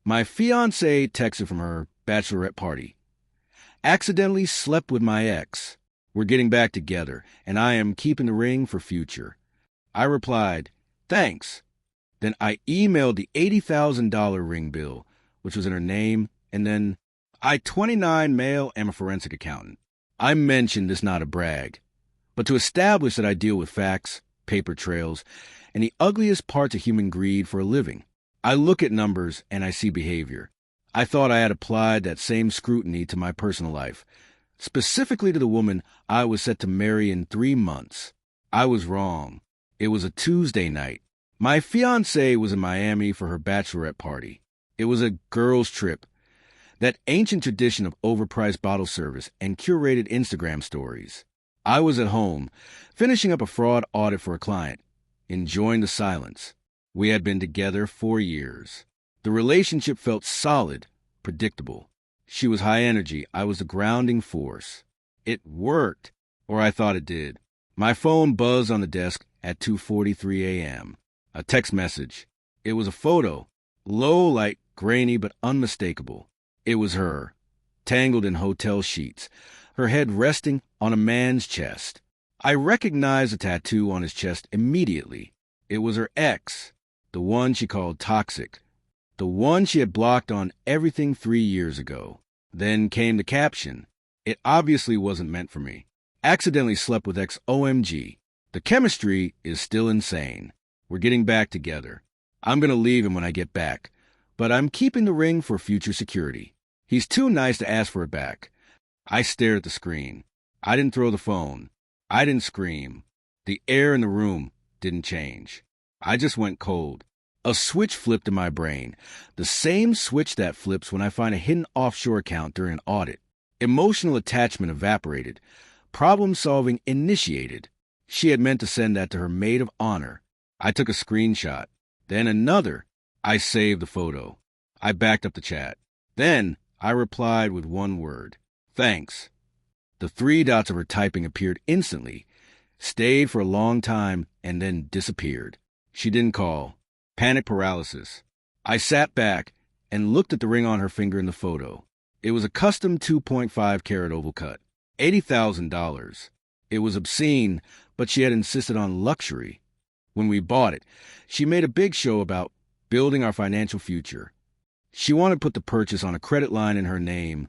My fiancée texted from her bachelorette party. Accidentally slept with my ex. We're getting back together, and I am keeping the ring for future. I replied, thanks. Then I emailed the $80,000 ring bill, which was in her name, and then, I 29 male, am a forensic accountant. I mentioned this not a brag, but to establish that I deal with facts, paper trails, and the ugliest parts of human greed for a living. I look at numbers and I see behavior. I thought I had applied that same scrutiny to my personal life, specifically to the woman I was set to marry in 3 months. I was wrong. It was a Tuesday night. My fiancée was in Miami for her bachelorette party. It was a girls' trip, that ancient tradition of overpriced bottle service and curated Instagram stories. I was at home, finishing up a fraud audit for a client, enjoying the silence. We had been together 4 years. The relationship felt solid, predictable. She was high energy. I was the grounding force. It worked, or I thought it did. My phone buzzed on the desk at 2:43 a.m. A text message. It was a photo, low light, grainy but unmistakable. It was her, tangled in hotel sheets, her head resting on a man's chest. I recognized the tattoo on his chest immediately. It was her ex, the one she called toxic, the one she had blocked on everything 3 years ago. Then came the caption. It obviously wasn't meant for me. Accidentally slept with ex OMG. The chemistry is still insane. We're getting back together. I'm going to leave him when I get back, but I'm keeping the ring for future security. He's too nice to ask for it back. I stared at the screen. I didn't throw the phone. I didn't scream. The air in the room didn't change. I just went cold. A switch flipped in my brain, the same switch that flips when I find a hidden offshore account during an audit. Emotional attachment evaporated. Problem-solving initiated. She had meant to send that to her maid of honor. I took a screenshot. Then another. I saved the photo. I backed up the chat. Then I replied with one word. Thanks. The 3 dots of her typing appeared instantly, stayed for a long time, and then disappeared. She didn't call. Panic paralysis. I sat back and looked at the ring on her finger in the photo. It was a custom 2.5 carat oval cut. $80,000. It was obscene, but she had insisted on luxury. When we bought it, she made a big show about building our financial future. She wanted to put the purchase on a credit line in her name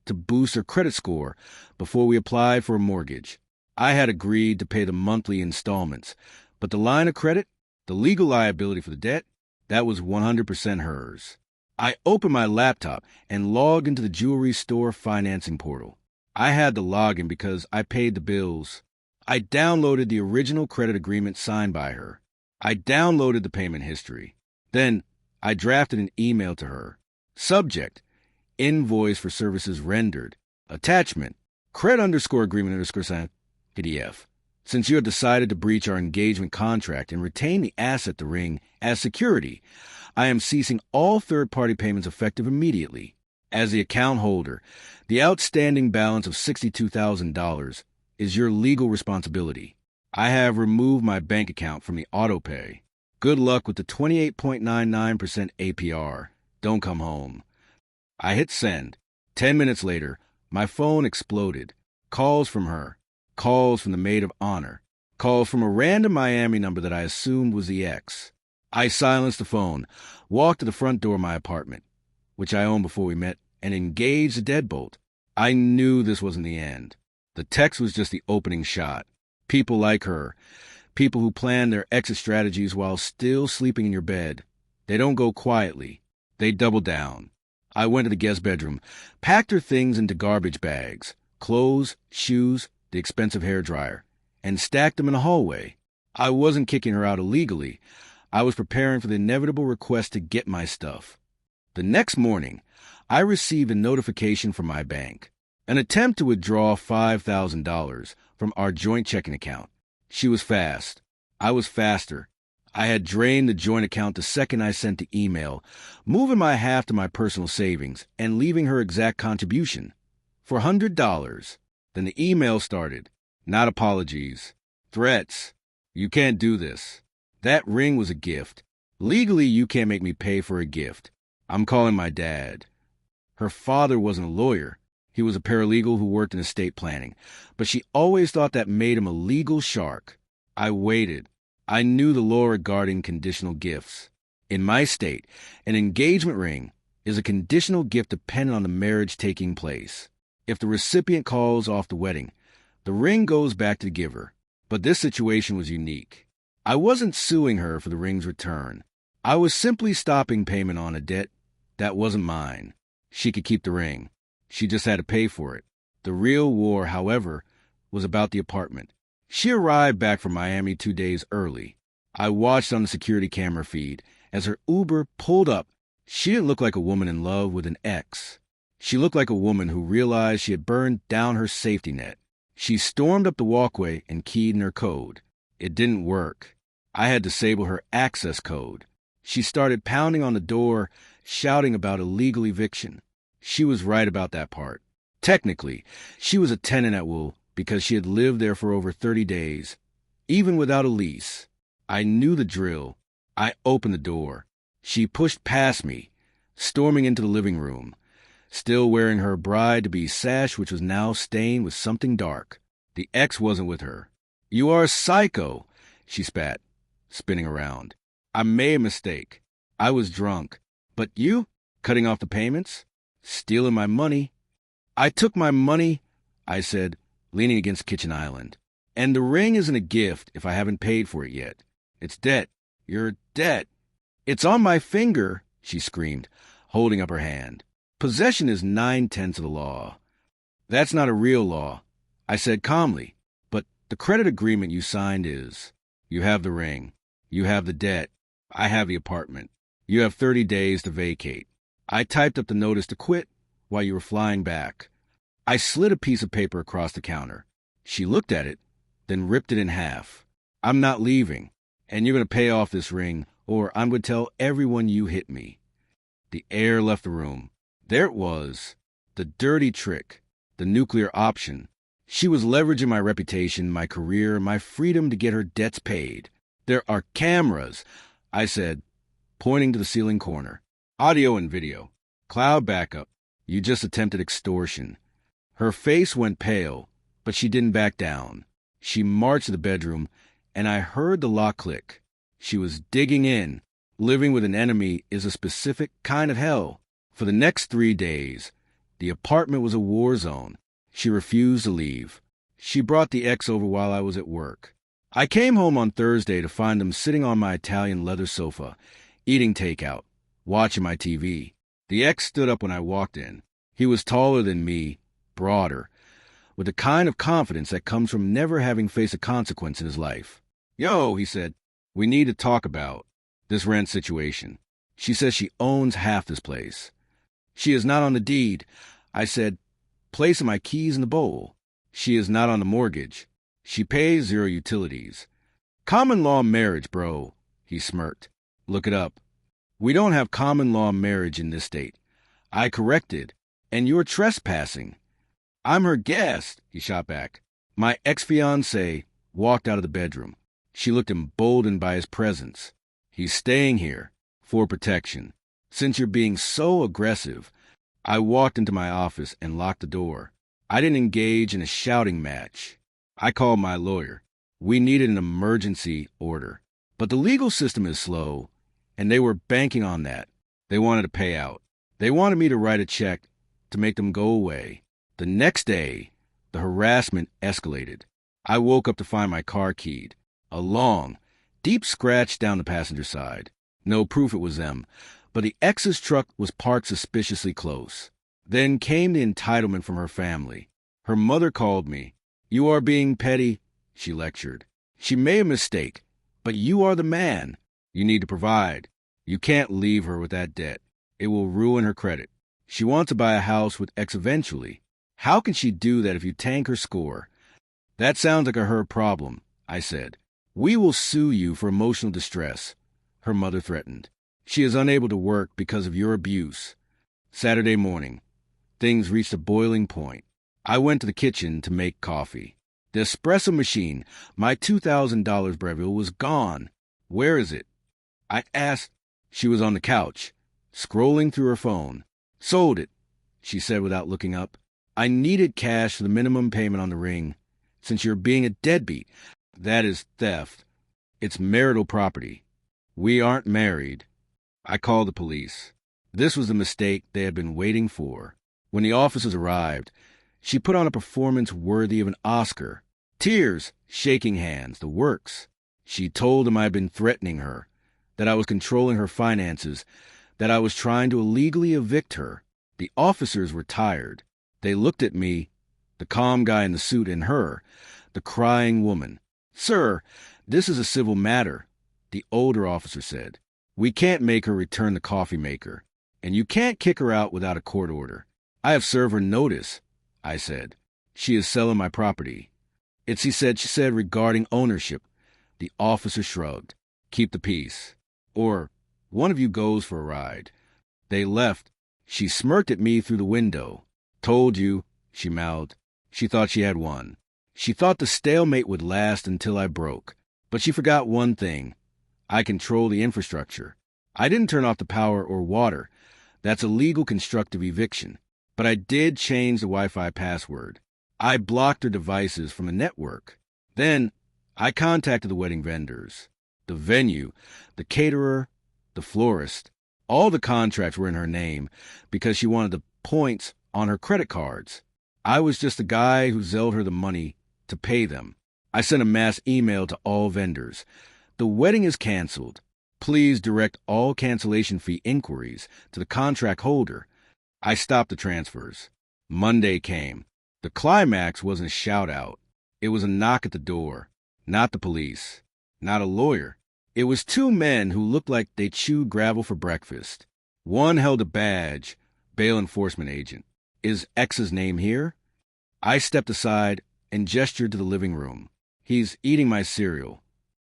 to boost her credit score before we applied for a mortgage. I had agreed to pay the monthly installments, but the line of credit, the legal liability for the debt, that was 100% hers. I opened my laptop and logged into the jewelry store financing portal. I had the login because I paid the bills. I downloaded the original credit agreement signed by her. I downloaded the payment history. Then I drafted an email to her. Subject, invoice for services rendered. Attachment, credit_agreement_signed PDF. Since you have decided to breach our engagement contract and retain the asset, the ring, as security, I am ceasing all third-party payments effective immediately. As the account holder, the outstanding balance of $62,000 is your legal responsibility. I have removed my bank account from the autopay. Good luck with the 28.99% APR. Don't come home. I hit send. 10 minutes later, my phone exploded. Calls from her. Calls from the maid of honor. Calls from a random Miami number that I assumed was the ex. I silenced the phone, walked to the front door of my apartment, which I owned before we met, and engaged the deadbolt. I knew this wasn't the end. The text was just the opening shot. People like her. People who plan their exit strategies while still sleeping in your bed. They don't go quietly. They double down. I went to the guest bedroom, packed her things into garbage bags, clothes, shoes, the expensive hairdryer, and stacked them in the hallway. I wasn't kicking her out illegally. I was preparing for the inevitable request to get my stuff. The next morning, I received a notification from my bank. An attempt to withdraw $5,000 from our joint checking account. She was fast. I was faster. I had drained the joint account the second I sent the email, moving my half to my personal savings and leaving her exact contribution. For $100. Then the email started. Not apologies. Threats. You can't do this. That ring was a gift. Legally, you can't make me pay for a gift. I'm calling my dad. Her father wasn't a lawyer. He was a paralegal who worked in estate planning, but she always thought that made him a legal shark. I waited. I knew the law regarding conditional gifts. In my state, an engagement ring is a conditional gift dependent on the marriage taking place. If the recipient calls off the wedding, the ring goes back to the giver. But this situation was unique. I wasn't suing her for the ring's return. I was simply stopping payment on a debt that wasn't mine. She could keep the ring. She just had to pay for it. The real war, however, was about the apartment. She arrived back from Miami 2 days early. I watched on the security camera feed as her Uber pulled up. She didn't look like a woman in love with an ex. She looked like a woman who realized she had burned down her safety net. She stormed up the walkway and keyed in her code. It didn't work. I had disabled her access code. She started pounding on the door, shouting about illegal eviction. She was right about that part. Technically, she was a tenant at will because she had lived there for over 30 days, even without a lease. I knew the drill. I opened the door. She pushed past me, storming into the living room, still wearing her bride-to-be sash, which was now stained with something dark. The ex wasn't with her. "You are a psycho," she spat, spinning around. "I made a mistake. I was drunk. But you? Cutting off the payments? Stealing my money?" "I took my money," I said, leaning against kitchen island. "And the ring isn't a gift if I haven't paid for it yet. It's debt. Your debt." "It's on my finger," she screamed, holding up her hand. "Possession is 9/10 of the law." "That's not a real law," I said calmly. "But the credit agreement you signed is. You have the ring. You have the debt. I have the apartment. You have 30 days to vacate. I typed up the notice to quit while you were flying back." I slid a piece of paper across the counter. She looked at it, then ripped it in half. "I'm not leaving, and you're going to pay off this ring, or I'm going to tell everyone you hit me." The air left the room. There it was, the dirty trick, the nuclear option. She was leveraging my reputation, my career, my freedom to get her debts paid. "There are cameras," I said, pointing to the ceiling corner. "Audio and video. Cloud backup. You just attempted extortion." Her face went pale, but she didn't back down. She marched to the bedroom, and I heard the lock click. She was digging in. Living with an enemy is a specific kind of hell. For the next 3 days, the apartment was a war zone. She refused to leave. She brought the ex over while I was at work. I came home on Thursday to find them sitting on my Italian leather sofa, eating takeout, watching my TV. The ex stood up when I walked in. He was taller than me, broader, with the kind of confidence that comes from never having faced a consequence in his life. "Yo," he said, "we need to talk about this rent situation. She says she owns half this place." "She is not on the deed," I said, placing my keys in the bowl. "She is not on the mortgage. She pays 0 utilities." "Common law marriage, bro," he smirked. "Look it up. We don't have common law marriage in this state." I corrected. "And you're trespassing." "I'm her guest," he shot back. My ex-fiancée walked out of the bedroom. She looked emboldened by his presence. "He's staying here for protection. Since you're being so aggressive." I walked into my office and locked the door. I didn't engage in a shouting match. I called my lawyer. We needed an emergency order. But the legal system is slow, and they were banking on that. They wanted a payout. They wanted me to write a check to make them go away. The next day, the harassment escalated. I woke up to find my car keyed. A long, deep scratch down the passenger side. No proof it was them, but the ex's truck was parked suspiciously close. Then came the entitlement from her family. Her mother called me. "You are being petty," she lectured. "She made a mistake, but you are the man. You need to provide. You can't leave her with that debt. It will ruin her credit. She wants to buy a house with X eventually. How can she do that if you tank her score?" "That sounds like a her problem," I said. "We will sue you for emotional distress," her mother threatened. "She is unable to work because of your abuse." Saturday morning, things reached a boiling point. I went to the kitchen to make coffee. The espresso machine, my $2,000 Breville, was gone. "Where is it?" I asked. She was on the couch. scrolling through her phone. "Sold it," she said without looking up. "I needed cash for the minimum payment on the ring. Since you're being a deadbeat, that is theft. It's marital property. We aren't married." I called the police. This was the mistake they had been waiting for. When the officers arrived, she put on a performance worthy of an Oscar. Tears, shaking hands, the works. She told them I had been threatening her, that I was controlling her finances, that I was trying to illegally evict her. The officers were tired. They looked at me, the calm guy in the suit, and her, the crying woman. "Sir, this is a civil matter," the older officer said. "We can't make her return the coffee maker, and you can't kick her out without a court order." "I have served her notice," I said. "She is selling my property." She said regarding ownership. The officer shrugged. "Keep the peace. Or one of you goes for a ride." They left. She smirked at me through the window. "Told you," she mouthed. She thought she had won. She thought the stalemate would last until I broke. But she forgot one thing. I control the infrastructure. I didn't turn off the power or water. That's illegal constructive eviction. But I did change the Wi-Fi password. I blocked her devices from the network. Then I contacted the wedding vendors, the venue, the caterer, the florist. All the contracts were in her name because she wanted the points on her credit cards. I was just the guy who zelled her the money to pay them. I sent a mass email to all vendors. "The wedding is canceled. Please direct all cancellation fee inquiries to the contract holder." I stopped the transfers. Monday came. The climax wasn't a shout-out. It was a knock at the door. Not the police. Not a lawyer. It was two men who looked like they chewed gravel for breakfast. One held a badge, bail enforcement agent. "Is X's name here?" I stepped aside and gestured to the living room. "He's eating my cereal."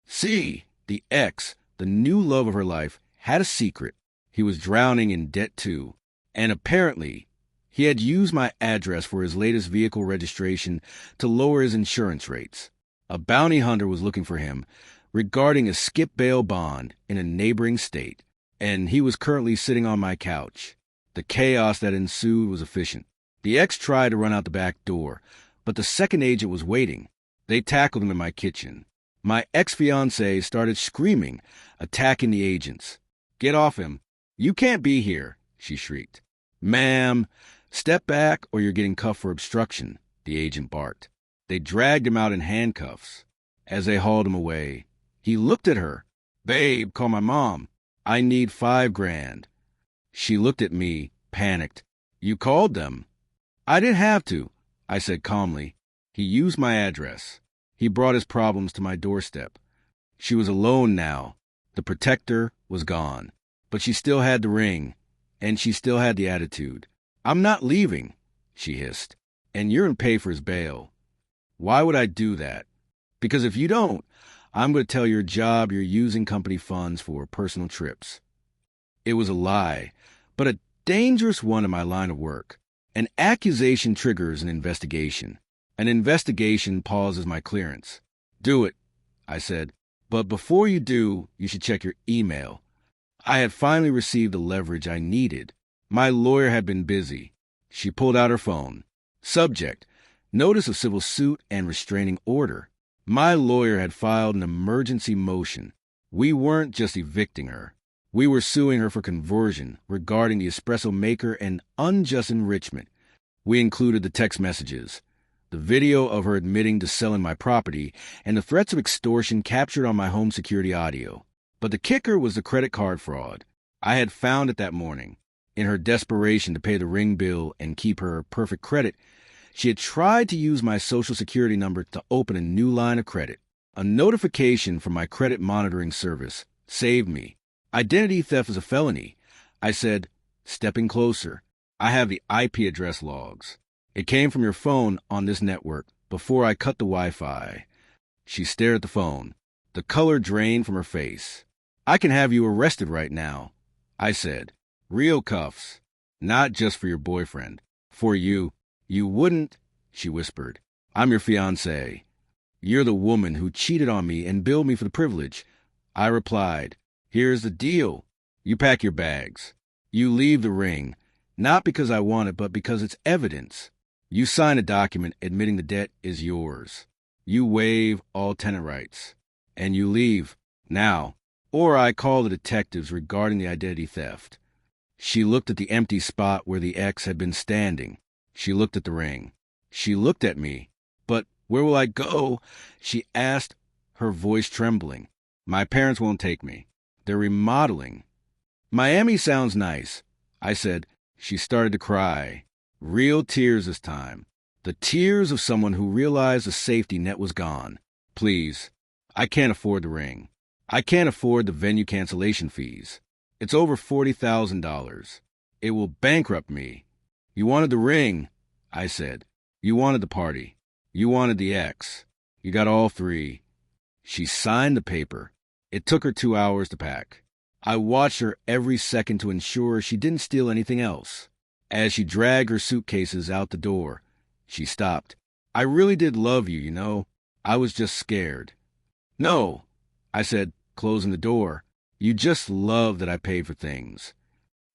See, the X, the new love of her life, had a secret. He was drowning in debt too. And apparently, he had used my address for his latest vehicle registration to lower his insurance rates. A bounty hunter was looking for him regarding a skip bail bond in a neighboring state, and he was currently sitting on my couch. The chaos that ensued was efficient. The ex tried to run out the back door, but the second agent was waiting. They tackled him in my kitchen. My ex-fiancée started screaming, attacking the agents. "Get off him. You can't be here," she shrieked. "Ma'am, step back or you're getting cuffed for obstruction," the agent barked. They dragged him out in handcuffs. As they hauled him away, he looked at her. "Babe, call my mom. I need $5,000. She looked at me, panicked. "You called them." "I didn't have to," I said calmly. "He used my address. He brought his problems to my doorstep." She was alone now. The protector was gone. But she still had the ring, and she still had the attitude. "I'm not leaving," she hissed. "And you're in pay for his bail." "Why would I do that?" "Because if you don't, I'm going to tell your job you're using company funds for personal trips." It was a lie, but a dangerous one in my line of work. An accusation triggers an investigation. An investigation pauses my clearance. "Do it," I said. "But before you do, you should check your email." I had finally received the leverage I needed. My lawyer had been busy. She pulled out her phone. Subject: Notice of civil suit and restraining order. My lawyer had filed an emergency motion. We weren't just evicting her. We were suing her for conversion regarding the espresso maker and unjust enrichment. We included the text messages, the video of her admitting to selling my property, and the threats of extortion captured on my home security audio. But the kicker was the credit card fraud. I had found it that morning. In her desperation to pay the ring bill and keep her perfect credit, she had tried to use my social security number to open a new line of credit. A notification from my credit monitoring service saved me. "Identity theft is a felony," I said, stepping closer. "I have the IP address logs. It came from your phone on this network before I cut the Wi-Fi." She stared at the phone. The color drained from her face. "I can have you arrested right now," I said. "Real cuffs. Not just for your boyfriend. For you." "You wouldn't," she whispered. "I'm your fiancée. You're the woman who cheated on me and billed me for the privilege." I replied, "Here's the deal. You pack your bags. You leave the ring, not because I want it, but because it's evidence. You sign a document admitting the debt is yours. You waive all tenant rights. And you leave, now, or I call the detectives regarding the identity theft. She looked at the empty spot where the ex had been standing. She looked at the ring. She looked at me. But where will I go? She asked, her voice trembling. My parents won't take me. They're remodeling. Miami sounds nice, I said. She started to cry. Real tears this time. The tears of someone who realized the safety net was gone. Please, I can't afford the ring. I can't afford the venue cancellation fees. It's over $40,000. It will bankrupt me. You wanted the ring, I said. You wanted the party. You wanted the ex. You got all three. She signed the paper. It took her 2 hours to pack. I watched her every second to ensure she didn't steal anything else. As she dragged her suitcases out the door, she stopped. I really did love you, you know. I was just scared. No, I said, closing the door. You just love that I paid for things.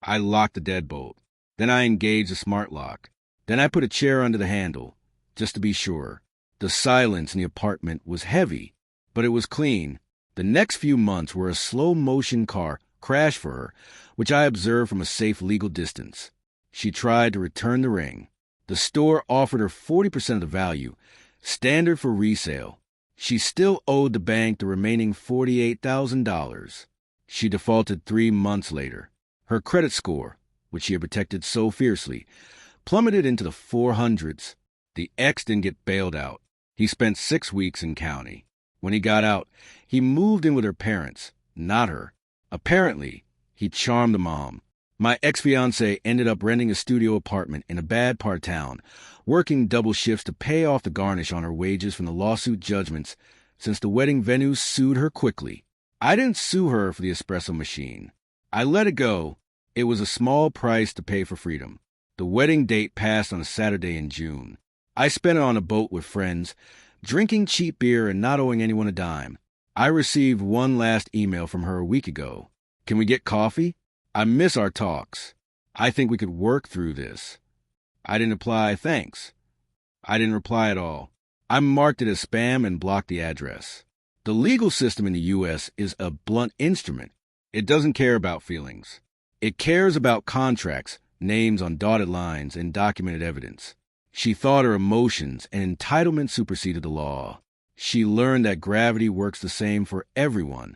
I locked the deadbolt. Then I engaged the smart lock. Then I put a chair under the handle, just to be sure. The silence in the apartment was heavy, but it was clean. The next few months were a slow-motion car crash for her, which I observed from a safe legal distance. She tried to return the ring. The store offered her 40% of the value, standard for resale. She still owed the bank the remaining $48,000. She defaulted 3 months later. Her credit score, which she had protected so fiercely, plummeted into the 400s. The ex didn't get bailed out. He spent 6 weeks in county. When he got out, he moved in with her parents, not her. Apparently, he charmed the mom. My ex-fiancée ended up renting a studio apartment in a bad part of town, working double shifts to pay off the garnish on her wages from the lawsuit judgments since the wedding venue sued her quickly. I didn't sue her for the espresso machine. I let it go. It was a small price to pay for freedom. The wedding date passed on a Saturday in June. I spent it on a boat with friends, drinking cheap beer and not owing anyone a dime. I received one last email from her a week ago. Can we get coffee? I miss our talks. I think we could work through this. I didn't reply, thanks. I didn't reply at all. I marked it as spam and blocked the address. The legal system in the U.S. is a blunt instrument. It doesn't care about feelings. It cares about contracts, names on dotted lines, and documented evidence. She thought her emotions and entitlement superseded the law. She learned that gravity works the same for everyone.